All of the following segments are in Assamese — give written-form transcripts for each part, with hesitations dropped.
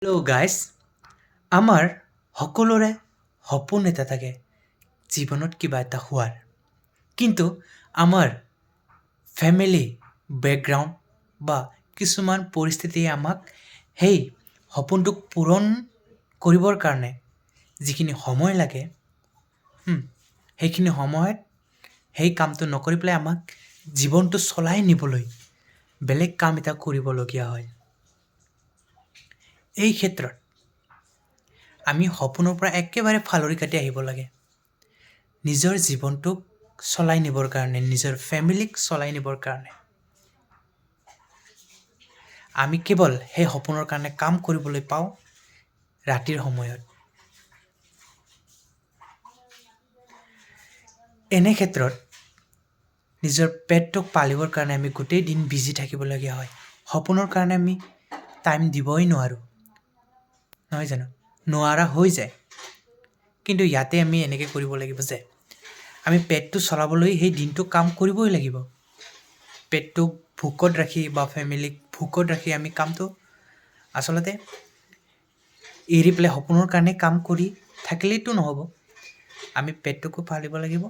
হেল্ল' গাইজ, আমাৰ সকলোৰে সপোন এটা থাকে জীৱনত কিবা এটা হোৱাৰ। কিন্তু আমাৰ ফেমিলি বেকগ্ৰাউণ্ড বা কিছুমান পৰিস্থিতিয়ে আমাক সেই সপোনটোক পূৰণ কৰিবৰ কাৰণে যিখিনি সময় লাগে সেইখিনি সময়ত সেই কামটো নকৰি পেলাই আমাক জীৱনটো চলাই নিবলৈ বেলেগ কাম এটা কৰিবলগীয়া হয়। এই ক্ষেত্ৰত আমি সপোনৰ পৰা একেবাৰে ফালৰি কাটি আহিব লাগে। নিজৰ জীৱনটোক চলাই নিবৰ কাৰণে, নিজৰ ফেমিলিক চলাই নিবৰ কাৰণে আমি কেৱল সেই সপোনৰ কাৰণে কাম কৰিবলৈ পাওঁ ৰাতিৰ সময়ত। এনে ক্ষেত্ৰত নিজৰ পেটটোক পালিবৰ কাৰণে আমি গোটেই দিন বিজি থাকিবলগীয়া হয়। সপোনৰ কাৰণে আমি টাইম দিবই নোৱাৰোঁ, নহয় জানো? নোৱাৰা হৈ যায়। কিন্তু ইয়াতে আমি এনেকৈ কৰিব লাগিব যে আমি পেটটো চলাবলৈ সেই দিনটো কাম কৰিবই লাগিব। পেটটোক ভোকত ৰাখি বা ফেমিলিক ভোকত ৰাখি আমি কামটো আচলতে এৰি পেলাই সপোনৰ কাৰণে কাম কৰি থাকিলেইতো নহ'ব। আমি পেটটোকো পালিব লাগিব,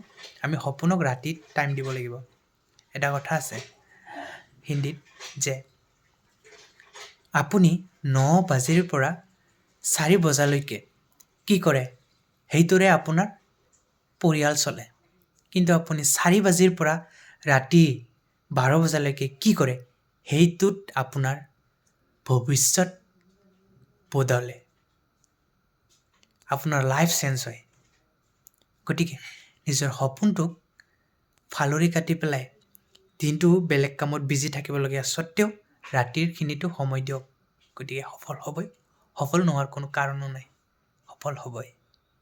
আমি সপোনক ৰাতি টাইম দিব লাগিব। এটা কথা আছে হিন্দীত যে আপুনি 9 বাজিৰ পৰা 4 বজালৈকে কি কৰে সেইটোৰে আপোনাৰ পৰিয়াল চলে। কিন্তু আপুনি 4 বাজিৰ পৰা ৰাতি 12 বজালৈকে কি কৰে সেইটোত আপোনাৰ ভৱিষ্যত বদলে, আপোনাৰ লাইফ চেঞ্জ হয়। গতিকে নিজৰ সপোনটোক ফালৰি কাটি পেলাই দিনটো বেলেগ কামত বিজি থাকিবলগীয়া স্বত্বেও ৰাতিৰখিনিতো সময় দিয়ক। গতিকে সফল হ'বই, সফল নোহোৱাৰ কোনো কাৰণো নাই, সফল হ'বই।